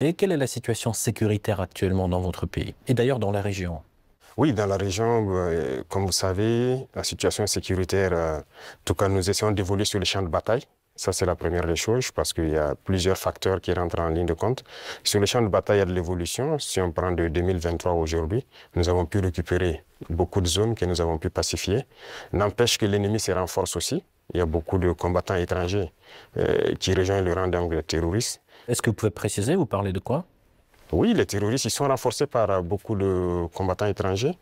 Et quelle est la situation sécuritaire actuellement dans votre pays et d'ailleurs dans la région? Oui, dans la région, comme vous savez, la situation sécuritaire, en tout cas, nous essayons d'évoluer sur les champs de bataille. Ça, c'est la première des choses parce qu'il y a plusieurs facteurs qui rentrent en ligne de compte. Sur le champ de bataille, il y a de l'évolution. Si on prend de 2023 aujourd'hui, nous avons pu récupérer beaucoup de zones que nous avons pu pacifier. N'empêche que l'ennemi se renforce aussi. Il y a beaucoup de combattants étrangers qui rejoignent le rang des terroristes. Est-ce que vous pouvez préciser, vous parlez de quoi? Oui, les terroristes, ils sont renforcés par beaucoup de combattants étrangers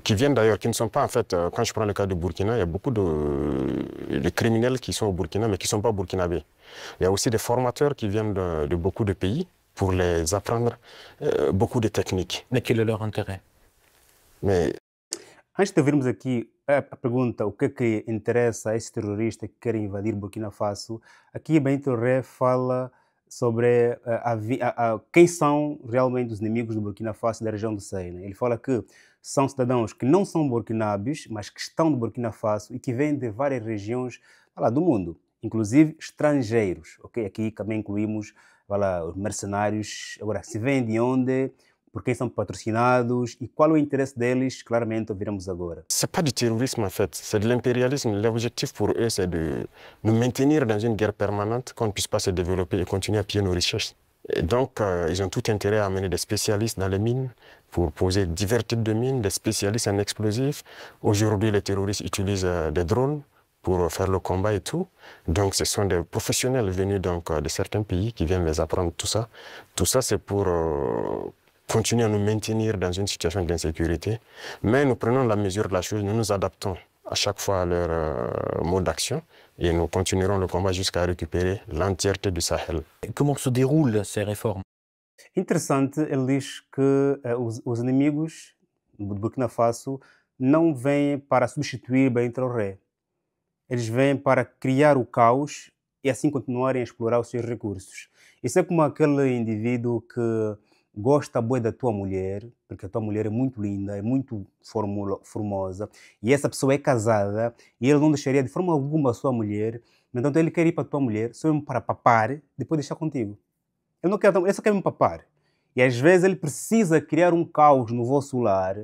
qui viennent d'ailleurs, qui ne sont pas en fait, quand je prends le cas du Burkina, il y a beaucoup de criminels qui sont au Burkina mais qui ne sont pas burkinabés. Il y a aussi des formateurs qui viennent de beaucoup de pays pour les apprendre beaucoup de techniques. Mais quel est leur intérêt? Mais Antes de vermos aqui a pergunta, o que interessa a esses terroristas que querem invadir Burkina Faso, aqui Bento Ré fala sobre quem são realmente os inimigos do Burkina Faso e da região do Sahel, né? Ele fala que são cidadãos que não são burkinabes, mas que estão no Burkina Faso e que vêm de várias regiões do mundo, inclusive estrangeiros. Ok? Aqui também incluímos os mercenários. Agora, se vêm de onde? Por quem são patrocinados e qual é o interesse deles, claramente ouviremos agora. ce n'est pas du terrorisme en fait, c'est de l'impérialisme. L'objectif pour eux, c'est de nous maintenir dans une guerre permanente, qu'on ne puisse pas se développer et continuer à piller nos richesses. Et donc, ils ont tout intérêt à amener des spécialistes dans les mines pour poser divers types de mines, des spécialistes en explosifs. Aujourd'hui, les terroristes utilisent des drones pour faire le combat et tout. Donc, ce sont des professionnels venus donc, de certains pays qui viennent les apprendre tout ça. Tout ça, c'est pour continuer à nous maintenir dans une situation d'insécurité. Mais nous prenons la mesure de la chose, nous nous adaptons à chaque fois à leur mode d'action et nous continuerons le combat jusqu'à récupérer l'entièreté du Sahel. Comment se déroulent ces réformes? Interessante, ele diz que os inimigos do Burkina Faso não vêm para substituir Bento Ré. Eles vêm para criar o caos e assim continuarem a explorar os seus recursos. Isso é como aquele indivíduo que gosta bué da tua mulher, porque a tua mulher é muito linda, é muito formosa, e essa pessoa é casada, e ele não deixaria de forma alguma a sua mulher, então ele quer ir para a tua mulher só mesmo para papar, depois deixar contigo. Ele só quer me papar. E às vezes ele precisa criar um caos no vosso lar,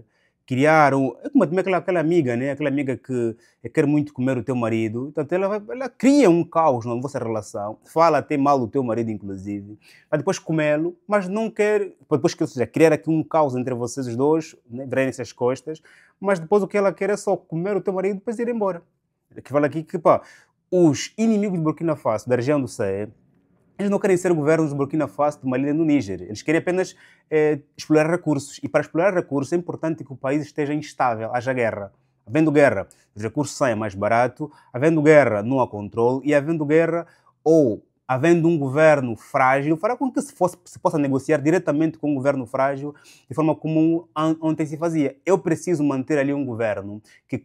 criar um... É como aquela amiga, né? Aquela amiga que quer muito comer o teu marido. Então ela cria um caos na vossa relação, fala até mal do teu marido, inclusive, para depois comê-lo, mas não quer... Depois que, ou seja, criar aqui um caos entre vocês os dois, né? Virarem-se as costas, mas depois o que ela quer é só comer o teu marido e depois ir embora. Que fala aqui que, pá, os inimigos de Burkina Faso, da região do Sahel, eles não querem ser governos do Burkina Faso, do Mali e do Níger. Eles querem apenas explorar recursos. E para explorar recursos é importante que o país esteja instável, haja guerra. Havendo guerra, os recursos saem mais barato. Havendo guerra, não há controle. E havendo guerra, ou havendo um governo frágil, fará com que se possa negociar diretamente com um governo frágil, de forma como ontem se fazia. Eu preciso manter ali um governo que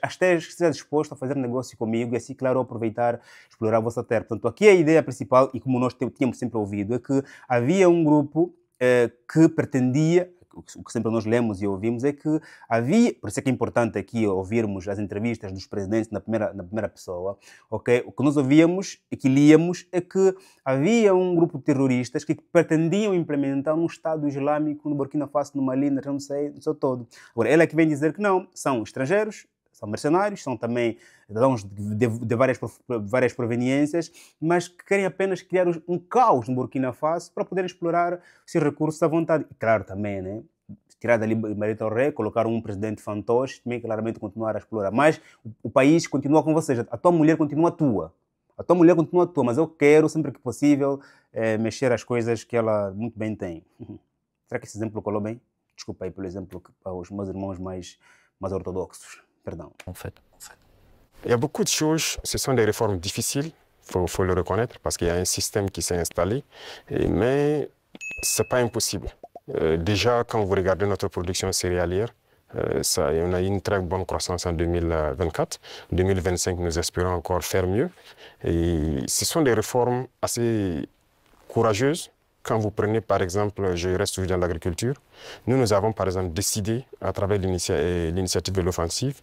esteja disposto a fazer negócio comigo e assim, claro, aproveitar, explorar a vossa terra. Portanto, aqui a ideia principal, e como nós tínhamos sempre ouvido, é que havia um grupo que pretendia, o que sempre nós lemos e ouvimos é que havia, por isso é que é importante aqui ouvirmos as entrevistas dos presidentes na primeira pessoa, ok? O que nós ouvíamos e que líamos é que havia um grupo de terroristas que pretendiam implementar um Estado Islâmico no Burkina Faso, no Mali, na região do Sahel, no seu todo. Agora, ela é que vem dizer que não, são estrangeiros, são mercenários, são também cidadãos de várias proveniências, mas que querem apenas criar um caos no Burkina Faso para poderem explorar os seus recursos à vontade. E claro, também, né? Tirar dali Bento Ré, colocar um presidente fantoche, também claramente continuar a explorar. Mas o país continua com vocês, a tua mulher continua tua. A tua mulher continua tua, mas eu quero, sempre que possível, mexer as coisas que ela muito bem tem. Será que esse exemplo colou bem? Desculpa aí pelo exemplo para os meus irmãos mais ortodoxos. Pardon. En fait. Il y a beaucoup de choses, ce sont des réformes difficiles, faut le reconnaître, parce qu'il y a un système qui s'est installé, mais ce n'est pas impossible. Déjà, quand vous regardez notre production céréalière, on a eu une très bonne croissance en 2024. En 2025, nous espérons encore faire mieux. Et ce sont des réformes assez courageuses. Quand vous prenez, par exemple, je reste toujours dans l'agriculture, nous avons, par exemple, décidé, à travers l'initiative de l'offensive,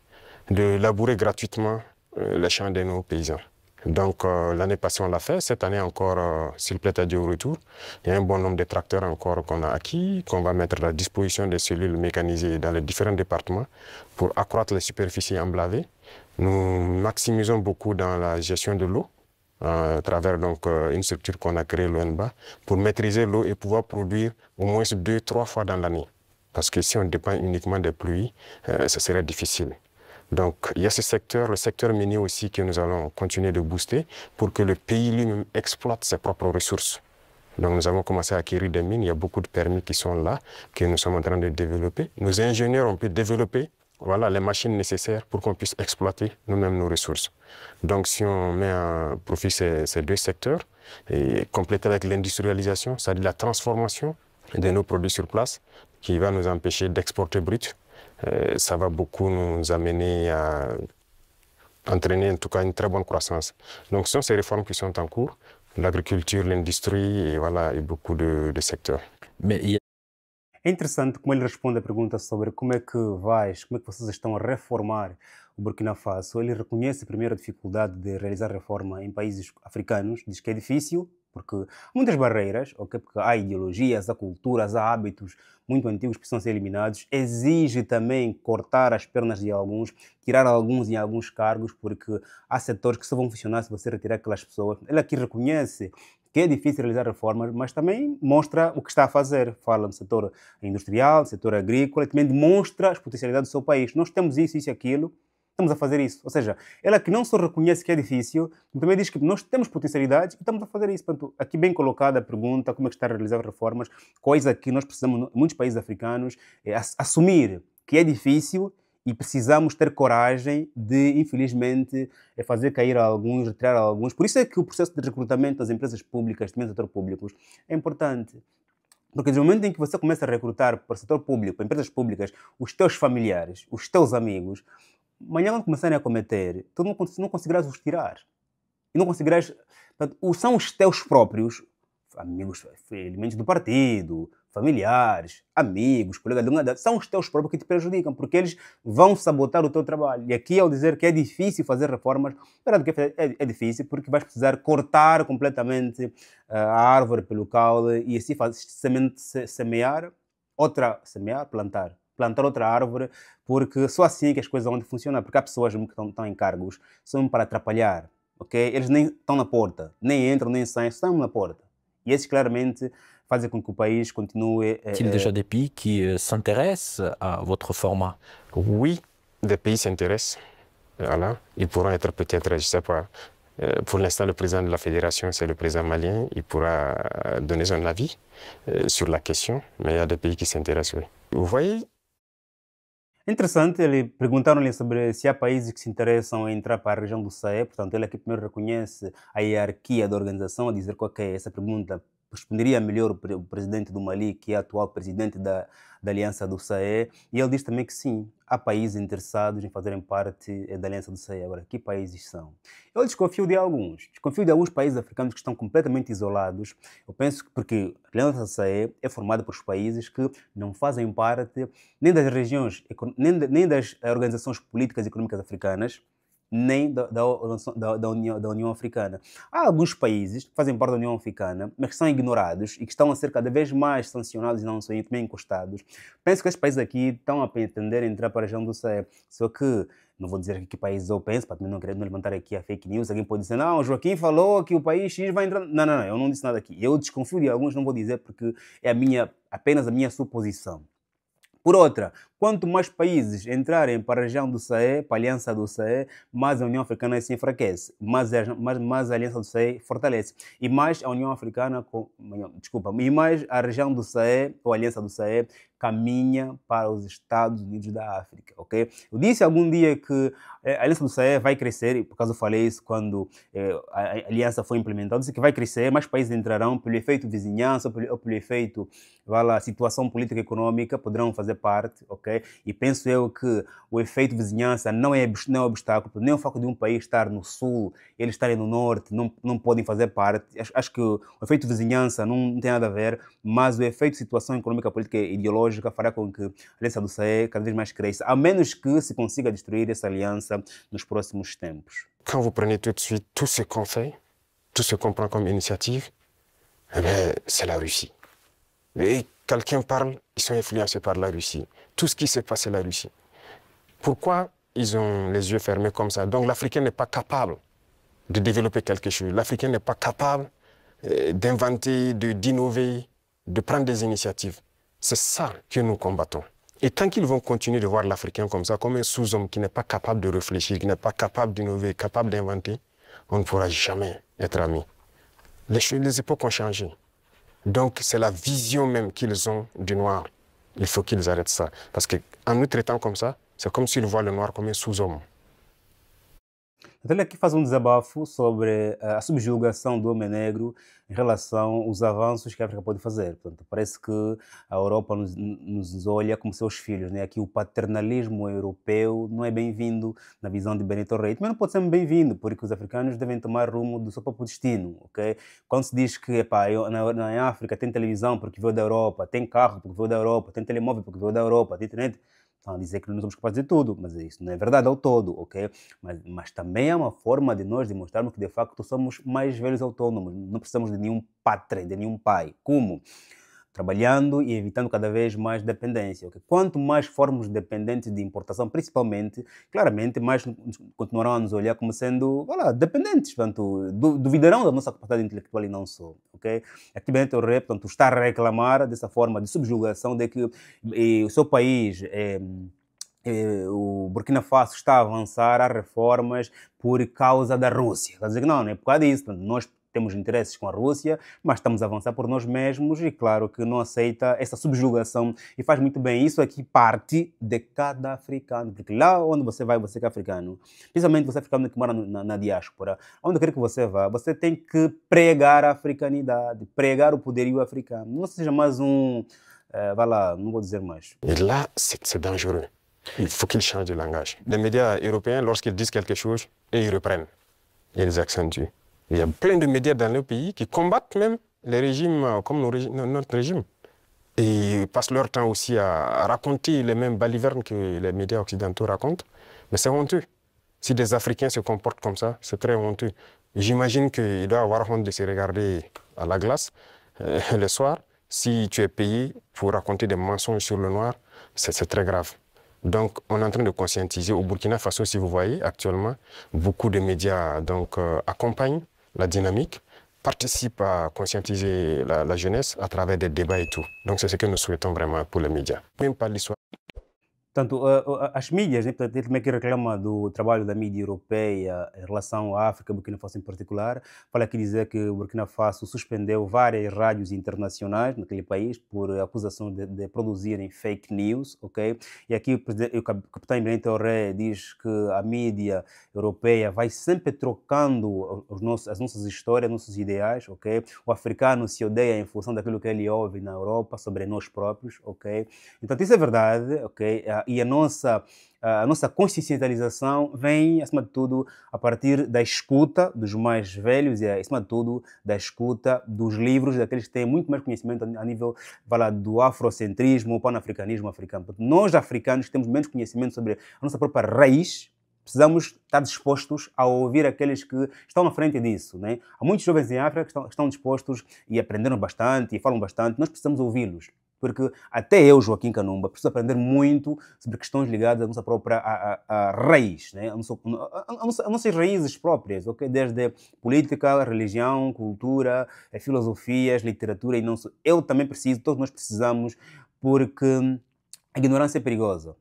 de labourer gratuitement les champs de nos paysans. Donc, l'année passée, on l'a fait. Cette année encore, s'il plaît à Dieu, au retour. Il y a un bon nombre de tracteurs encore qu'on a acquis, qu'on va mettre à la disposition des cellules mécanisées dans les différents départements pour accroître les superficies emblavées. Nous maximisons beaucoup dans la gestion de l'eau, à travers donc, une structure qu'on a créée, l'ONBA, pour maîtriser l'eau et pouvoir produire au moins 2-3 fois dans l'année. Parce que si on dépend uniquement des pluies, ce serait difficile. Donc, il y a ce secteur, le secteur minier aussi, que nous allons continuer de booster pour que le pays lui-même exploite ses propres ressources. Donc, nous avons commencé à acquérir des mines. Il y a beaucoup de permis qui sont là, que nous sommes en train de développer. Nos ingénieurs ont pu développer les machines nécessaires pour qu'on puisse exploiter nous-mêmes nos ressources. Donc, si on met à profit ces deux secteurs, et compléter avec l'industrialisation, c'est-à-dire la transformation de nos produits sur place, qui va nous empêcher d'exporter brut, ça va beaucoup nous amener à entraîner en tout cas une très bonne croissance. Donc ce sont ces réformes qui sont en cours, l'agriculture, l'industrie et beaucoup de secteurs. Mais É interessante como ele responde a pergunta sobre como é que vocês estão a reformar o Burkina Faso. Ele reconhece primeiro a dificuldade de realizar reforma em países africanos, diz que é difícil, porque há muitas barreiras, okay? Porque há ideologias, há culturas, há hábitos muito antigos que precisam ser eliminados. Exige também cortar as pernas de alguns, tirar alguns em alguns cargos, porque há setores que só vão funcionar se você retirar aquelas pessoas. Ele aqui reconhece que é difícil realizar reformas, mas também mostra o que está a fazer. Fala no setor industrial, no setor agrícola, e também demonstra as potencialidades do seu país. Nós temos isso, isso e aquilo, estamos a fazer isso. Ou seja, ela que não só reconhece que é difícil, também diz que nós temos potencialidades e estamos a fazer isso. Portanto, aqui bem colocada a pergunta, como é que está a realizar reformas, coisa que nós precisamos, em muitos países africanos, assumir que é difícil e precisamos ter coragem de, infelizmente, fazer cair alguns, retirar alguns. Por isso é que o processo de recrutamento das empresas públicas, também do setor público, é importante. Porque no momento em que você começa a recrutar para o setor público, para empresas públicas, os teus familiares, os teus amigos, amanhã quando começarem a cometer, tu não conseguirás os tirar. E não conseguirás... São os teus próprios amigos, elementos do partido, familiares, amigos, colegas, são os teus próprios que te prejudicam, porque eles vão sabotar o teu trabalho. E aqui, ao dizer que é difícil fazer reformas, é difícil porque vais precisar cortar completamente a árvore pelo caule e assim plantar outra árvore, porque só assim que as coisas vão funcionar, porque há pessoas que estão em cargos, são para atrapalhar, ok? Eles nem estão na porta, nem entram, nem saem, estão na porta. E esses claramente fazem com que o país continue... Y a-t-il déjà des pays qui s'intéressent à votre format? Oui, des pays s'intéressent. Voilà. Ils pourront être peut-être, je ne sais pas, pour l'instant le président de la fédération, c'est le président malien, il pourra donner son avis sur la question, mais il y a des pays qui s'intéressent, oui. Vous voyez? Interessante, perguntaram-lhe sobre se há países que se interessam em entrar para a região do Sahel, portanto ele aqui primeiro reconhece a hierarquia da organização, a dizer que ok, essa pergunta responderia melhor o presidente do Mali, que é atual presidente da Aliança do Sahel, e ele diz também que sim, há países interessados em fazerem parte da Aliança do Sahel. Agora, que países são? Eu desconfio de alguns países africanos que estão completamente isolados. Eu penso que porque a Aliança do Sahel é formada por países que não fazem parte nem das regiões, nem das organizações políticas e econômicas africanas, nem da União Africana. Há alguns países que fazem parte da União Africana, mas que são ignorados e que estão a ser cada vez mais sancionados e não são também encostados. Penso que esses países aqui estão a pretender entrar para a região do Sahel. Só que, não vou dizer que países eu penso, para também não querer levantar aqui a fake news. Alguém pode dizer, não, o Joaquim falou que o país X vai entrar... Não, eu não disse nada aqui. Eu desconfio de alguns, não vou dizer porque é apenas a minha suposição. Por outra, quanto mais países entrarem para a região do Sahel, para a Aliança do Sahel, mais a União Africana se enfraquece, mais a Aliança do Sahel fortalece. E mais a União Africana, e mais a região do Sahel, ou a Aliança do Sahel, caminha para os Estados Unidos da África, ok? Eu disse algum dia que a Aliança do Sahel vai crescer, por causa eu falei isso quando a aliança foi implementada, disse que vai crescer, mais países entrarão pelo efeito vizinhança, ou pelo efeito, situação política e econômica, poderão fazer parte, ok? E penso eu que o efeito vizinhança não é obstáculo, nem o facto de um país estar no sul, eles estarem no norte, não podem fazer parte. Acho que o efeito vizinhança não tem nada a ver, mas o efeito situação econômica, política e ideológica fará com que a aliança do SAE cada vez mais cresça, a menos que se consiga destruir essa aliança nos próximos tempos. Quand vous prenez tout de suite tout ce qu'on fait, tout ce qu'on prend comme initiative, eh bien, c'est la Russie. Et quelqu'un parle, ils sont influencés par la Russie. Tout ce qui se passe, c'est la Russie. Pourquoi ils ont les yeux fermés comme ça? Donc l'Africain n'est pas capable de développer quelque chose. L'Africain n'est pas capable d'inventer, d'innover, de prendre des initiatives. C'est ça que nous combattons. Et tant qu'ils vont continuer de voir l'Africain comme ça, comme un sous-homme qui n'est pas capable de réfléchir, qui n'est pas capable d'innover, capable d'inventer, on ne pourra jamais être amis. Les époques ont changé. Donc c'est la vision même qu'ils ont du noir. Il faut qu'ils arrêtent ça. Parce qu'en nous traitant comme ça, c'est comme s'ils voient le noir comme un sous-homme. Então ele aqui faz um desabafo sobre a subjugação do homem negro em relação aos avanços que a África pode fazer. Portanto, parece que a Europa nos olha como seus filhos, né? Aqui o paternalismo europeu não é bem-vindo na visão de Benito Rei. Também não pode ser bem-vindo, porque os africanos devem tomar rumo do seu próprio destino, ok? Quando se diz que na África tem televisão porque veio da Europa, tem carro porque veio da Europa, tem telemóvel porque veio da Europa, tem internet, estão a dizer que não somos capazes de tudo, mas isso não é verdade ao todo, ok? Mas também é uma forma de nós demonstrarmos que, de facto, somos mais velhos autônomos, não precisamos de nenhum patre, de nenhum pai. Como? Trabalhando e evitando cada vez mais dependência. Okay? Quanto mais formos dependentes de importação, principalmente, claramente, mais continuarão a nos olhar como sendo dependentes. Portanto, duvidarão da nossa capacidade intelectual e não só. Okay? Aqui Benito Rei, portanto, está a reclamar dessa forma de subjugação de que o seu país, o Burkina Faso, está a avançar a reformas por causa da Rússia. Está a dizer que não é por causa disso. Portanto, nós temos interesses com a Rússia, mas estamos a avançar por nós mesmos e claro que não aceita essa subjugação e faz muito bem. Isso aqui parte de cada africano, porque lá onde você vai, você que é africano, principalmente você africano que mora na diáspora, onde quer que você vá, você tem que pregar a africanidade, pregar o poderio africano. Não seja mais não vou dizer mais. Et là, c'est dangereux. Il faut qu'ils changent de langage. Les médias européens, lorsqu'ils disent quelque chose, ils reprennent, ils accentuent. Il y a plein de médias dans le pays qui combattent même les régimes comme notre régime. Et ils passent leur temps aussi à raconter les mêmes balivernes que les médias occidentaux racontent. Mais c'est honteux. Si des Africains se comportent comme ça, c'est très honteux. J'imagine qu'il doit avoir honte de se regarder à la glace le soir. Si tu es payé pour raconter des mensonges sur le noir, c'est très grave. Donc, on est en train de conscientiser. Au Burkina Faso, si vous voyez, actuellement, beaucoup de médias accompagnent la dynamique, participent à conscientiser la jeunesse à travers des débats et tout. Donc, c'est ce que nous souhaitons vraiment pour les médias. Même pas l'histoire. Portanto, as mídias, né, portanto, ele também que reclama do trabalho da mídia europeia em relação à África, Burkina Faso em particular. Fala aqui dizer que o Burkina Faso suspendeu várias rádios internacionais naquele país por acusação de produzirem fake news, ok? E aqui o capitão Benito Rei diz que a mídia europeia vai sempre trocando as nossas histórias, nossos ideais, ok? O africano se odeia em função daquilo que ele ouve na Europa sobre nós próprios, ok? Então, isso é verdade, ok? E a nossa consciencialização vem, acima de tudo, a partir da escuta dos mais velhos e, acima de tudo, da escuta dos livros daqueles que têm muito mais conhecimento a nível do afrocentrismo, panafricanismo africano. Nós, africanos, que temos menos conhecimento sobre a nossa própria raiz, precisamos estar dispostos a ouvir aqueles que estão na frente disso, né? Há muitos jovens em África que estão dispostos e aprenderam bastante e falam bastante. Nós precisamos ouvi-los. Porque até eu, Joaquim Kanumba, preciso aprender muito sobre questões ligadas à nossa própria raiz, né? a nossas raízes próprias, okay? Desde política, religião, cultura, filosofias, literatura e não só. Eu também preciso, todos nós precisamos, porque a ignorância é perigosa.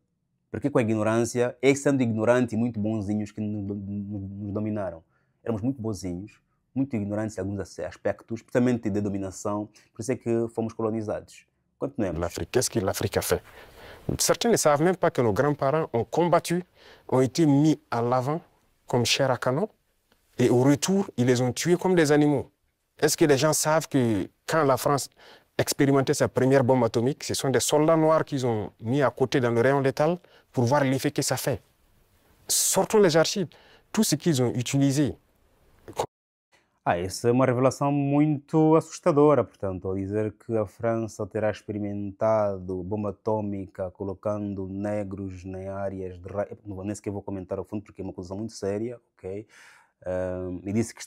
Porque com a ignorância, é sendo ignorante e muito bonzinhos que nos dominaram. Éramos muito bonzinhos, muito ignorantes em alguns aspectos, especialmente de dominação, por isso é que fomos colonizados. L'Afrique, qu'est-ce que l'Afrique a fait? Certains ne savent même pas que nos grands-parents ont combattu, ont été mis à l'avant comme chair à canon, et au retour, ils les ont tués comme des animaux. Est-ce que les gens savent que quand la France expérimenté sa première bombe atomique, ce sont des soldats noirs qu'ils ont mis à côté dans le rayon létal pour voir l'effet que ça fait. Sortons les archives, tout ce qu'ils ont utilisé. Essa é uma revelação muito assustadora, portanto, ao dizer que a França terá experimentado bomba atômica colocando negros em áreas de raio. Não vou nem sequer vou comentar ao fundo porque é uma acusação muito séria, ok? E disse que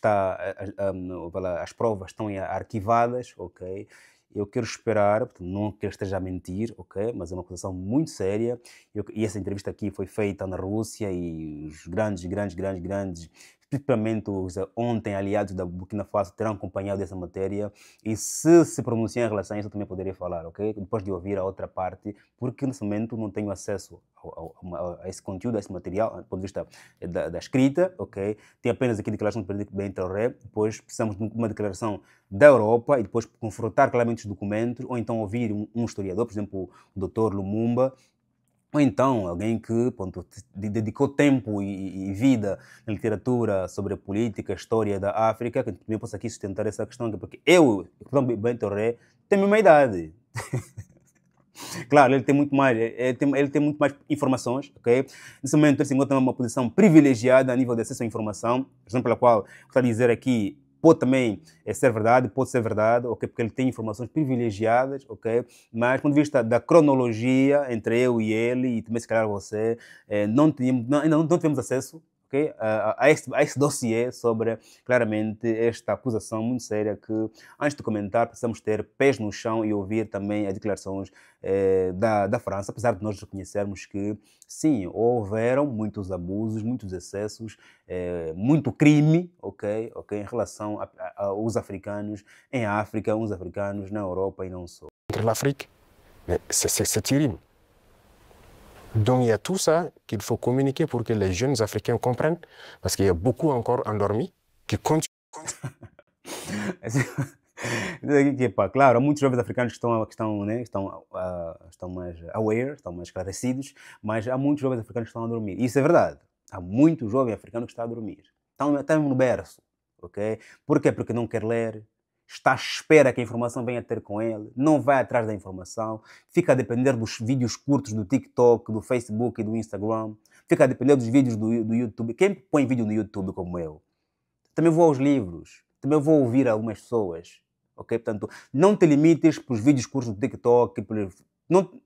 as provas estão arquivadas, ok? Eu quero esperar, portanto, não que ele esteja a mentir, ok? Mas é uma acusação muito séria. E essa entrevista aqui foi feita na Rússia e os grandes, principalmente os ontem aliados da Burkina Faso terão acompanhado essa matéria e se pronunciar em relação a isso eu também poderia falar, ok? Depois de ouvir a outra parte, porque nesse momento não tenho acesso a esse conteúdo, a esse material, do ponto de vista da escrita, ok? Tem apenas aqui a declaração de Bem Traoré, depois precisamos de uma declaração da Europa e depois confrontar claramente os documentos, ou então ouvir um historiador, por exemplo, o Dr. Lumumba, ou então alguém que dedicou tempo e vida na literatura sobre a política, a história da África, que também possa aqui sustentar essa questão, porque Bem Traoré, tenho a mesma idade. Claro, ele tem muito mais, ele tem muito mais informações, ok? Nesse momento ele se encontra numa posição privilegiada a nível de acesso à informação, razão pela qual gostaria de dizer aqui, pode também ser verdade, ok? Porque ele tem informações privilegiadas, ok? Mas, do ponto de vista da cronologia entre eu e ele, e também se calhar você, ainda não tivemos acesso, okay, a esse dossiê sobre, claramente, esta acusação muito séria que, antes de comentar, precisamos ter pés no chão e ouvir também as declarações da França, apesar de nós reconhecermos que, sim, houveram muitos abusos, muitos excessos, muito crime, ok, em relação aos africanos em África, uns africanos na Europa e não só. Entre l'Afrique, mais c'est terrible. Donc il y a tout ça qu'il faut communiquer pour que les jeunes Africains comprennent, parce qu'il y a beaucoup encore endormis qui continuent. Claro, há muitos jovens africanos que estão mais aware, estão mais esclarecidos, mas há muitos jovens africanos que estão a dormir. Isso é verdade. Há muitos jovens africanos que estão a dormir. Estão no berço, ok? Por quê? Porque não quer ler, está à espera que a informação venha ter com ele, não vai atrás da informação, fica a depender dos vídeos curtos do TikTok, do Facebook e do Instagram, fica a depender dos vídeos do YouTube. Quem põe vídeo no YouTube como eu? Também vou aos livros, também vou ouvir algumas pessoas, ok? Portanto, não te limites para os vídeos curtos do TikTok,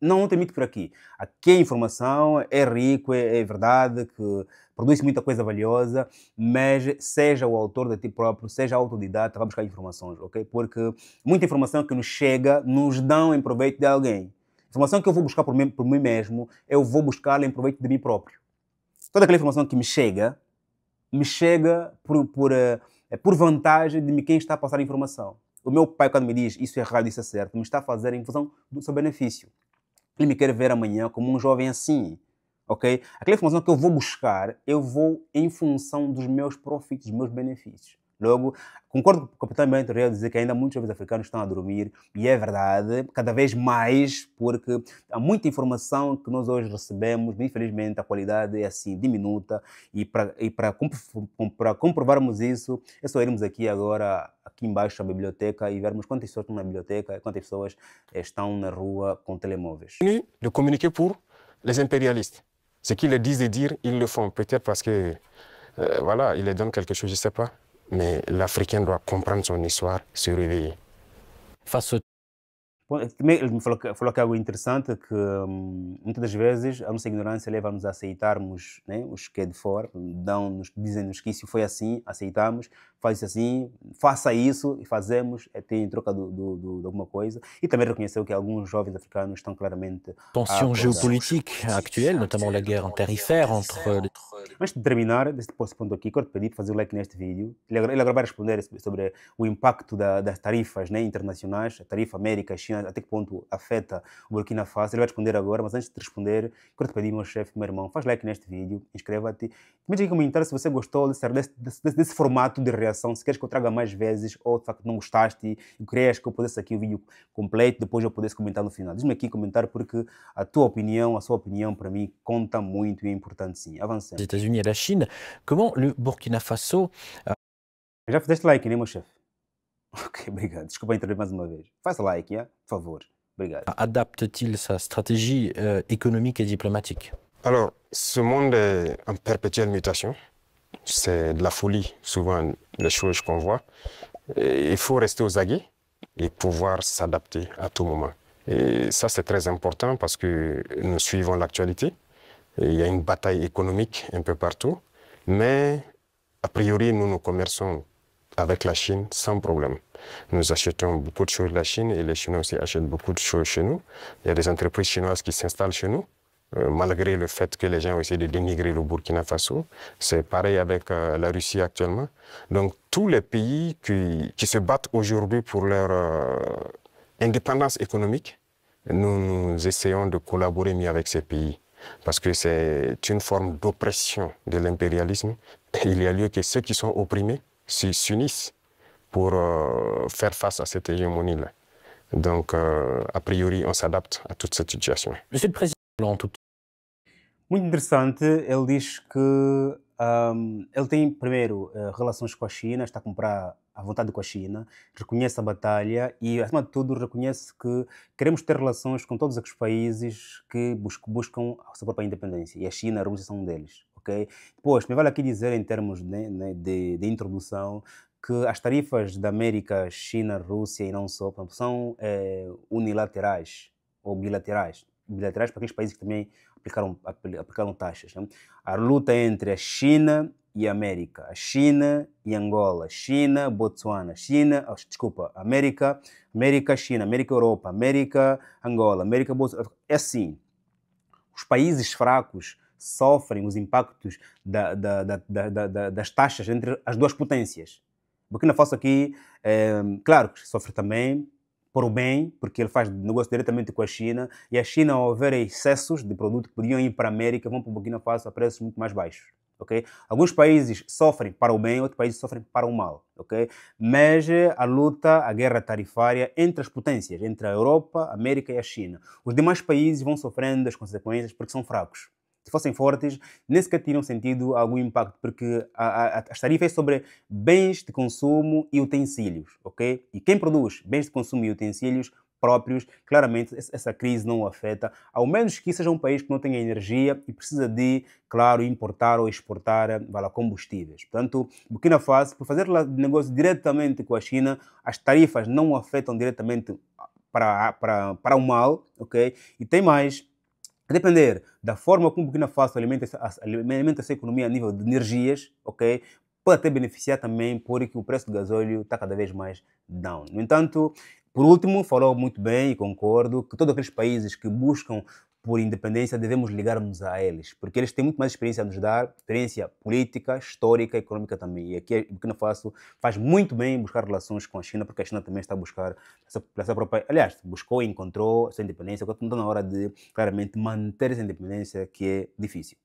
não te limites por aqui. Aqui a informação é rico, é verdade, que produz muita coisa valiosa, mas seja o autor de ti próprio, seja autodidata, vai buscar informações, ok? Porque muita informação que nos chega nos dão em proveito de alguém. Informação que eu vou buscar por mim mesmo, eu vou buscá-la em proveito de mim próprio. Toda aquela informação que me chega por vantagem de quem está a passar a informação. O meu pai, quando me diz isso é errado, isso é certo, me está a fazer em função do seu benefício. Ele me quer ver amanhã como um jovem assim, ok? Aquela informação que eu vou buscar, eu vou em função dos meus profitos, dos meus benefícios. Logo, concordo com o Capitão Bem Traoré dizer que ainda muitos jovens africanos estão a dormir, e é verdade, cada vez mais, porque há muita informação que nós hoje recebemos, mas infelizmente a qualidade é assim, diminuta, e para comprovarmos isso, é só irmos aqui agora, aqui embaixo, à biblioteca, e vermos quantas pessoas estão na biblioteca, quantas pessoas estão na rua com telemóveis. De communiquer pour les impérialistes. Ce qu'ils disent de dire, ils le font, peut-être parce que, voilà, ils leur donnent quelque chose, je ne sais pas. Mais l'Africain doit comprendre son histoire, se réveiller. Face au Também ele me falou que algo interessante, que muitas das vezes a nossa ignorância leva-nos a aceitarmos, né, os que é de fora, dizem-nos que isso foi assim, aceitamos, faz isso assim, faça isso e fazemos, até em troca de alguma coisa. E também reconheceu que alguns jovens africanos estão claramente... tensions géopolitiques actuelles, notamment la guerre tarifaire entre... Antes de terminar, deste ponto aqui, quero te pedir para fazer o like neste vídeo. Ele agora vai responder sobre o impacto das tarifas, né, internacionais, a tarifa América, China, até que ponto afeta o Burkina Faso. Ele vai responder agora, mas antes de responder, quero te pedir, meu chefe, meu irmão, faz like neste vídeo, inscreva-te. Também diga em comentário se você gostou desse formato de reação, se queres que eu traga mais vezes, ou de facto não gostaste e querias que eu pudesse aqui o vídeo completo, depois eu pudesse comentar no final. Diz-me aqui em comentário, porque a tua opinião, a sua opinião, para mim, conta muito e é importante sim. Avancemos. Les États-Unis et la Chine, comment le Burkina Faso... Já fizeste like, né, meu chefe? Ok, obrigado. Desculpa interromper mais uma vez. Faça like, por favor. Obrigado. Adapte-t-il sa stratégie économique et diplomatique? Alors, ce monde est en perpétuelle mutation. C'est de la folie, souvent, les choses qu'on voit. Et il faut rester aux aguets et pouvoir s'adapter à tout moment. Et ça, c'est très important parce que nous suivons l'actualité. Il y a une bataille économique un peu partout. Mais, a priori, nous commerçons avec la Chine sans problème. Nous achetons beaucoup de choses de la Chine et les Chinois aussi achètent beaucoup de choses chez nous. Il y a des entreprises chinoises qui s'installent chez nous, malgré le fait que les gens essaient de dénigrer le Burkina Faso. C'est pareil avec la Russie actuellement. Donc tous les pays qui se battent aujourd'hui pour leur indépendance économique, nous essayons de collaborer mieux avec ces pays. Parce que c'est une forme d'oppression de l'impérialisme. Il y a lieu que ceux qui sont opprimés s'unissent pour faire face à cette hégémonie-là. Donc, a priori, on s'adapte à toute cette situation. Monsieur le Président, en tout Muito interessante, ele diz que ele tem, primeiro, relações com a China, está a comprar à vontade com a China, reconhece a batalha e, acima de tudo, reconhece que queremos ter relações com todos aqueles países que buscam a sua própria independência. E a China, a Rússia são um deles. Okay? Depois, me vale aqui dizer, em termos de introdução, que as tarifas da América, China, Rússia e não só, portanto, são unilaterais ou bilaterais. Bilaterais para aqueles países que também aplicaram taxas. Né? A luta entre a China e a América, a China e Angola, China, Botsuana, América, China, América, Europa, América, Angola, América, Botsuana. É assim, os países fracos sofrem os impactos das taxas entre as duas potências. Burkina Faso aqui, claro que sofre também por o bem, porque ele faz negócio diretamente com a China, e a China, ao haver excessos de produto que podiam ir para a América, vão para o Burkina Faso a preços muito mais baixos. Okay? Alguns países sofrem para o bem, outros países sofrem para o mal. Okay? Mas a luta, a guerra tarifária entre as potências, entre a Europa, a América e a China. Os demais países vão sofrendo as consequências porque são fracos. Se fossem fortes, nem sequer teriam sentido algum impacto, porque as tarifas é sobre bens de consumo e utensílios, ok? E quem produz bens de consumo e utensílios próprios, claramente essa crise não o afeta, ao menos que seja um país que não tenha energia e precisa de, claro, importar ou exportar combustíveis. Portanto, Burkina Faso, por fazer negócio diretamente com a China, as tarifas não o afetam diretamente para o mal, ok? E tem mais. A depender da forma como o Burkina Faso alimenta a sua economia a nível de energias, ok? Pode até beneficiar também porque o preço do gasóleo está cada vez mais down. No entanto, por último, falou muito bem e concordo que todos aqueles países que buscam por independência devemos ligar-nos a eles, porque eles têm muito mais experiência a nos dar, experiência política, histórica, econômica também. E aqui o Burkina Faso faz muito bem buscar relações com a China, porque a China também está a buscar essa própria... Aliás, buscou e encontrou essa independência, agora está na hora de, claramente, manter essa independência, que é difícil.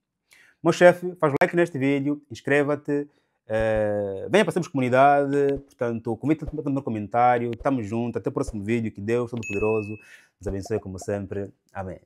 Meu chefe, faz like neste vídeo, inscreva-te, venha para sermos comunidade, portanto, comenta no comentário, estamos juntos, até o próximo vídeo, que Deus Todo-Poderoso nos abençoe como sempre. Amém.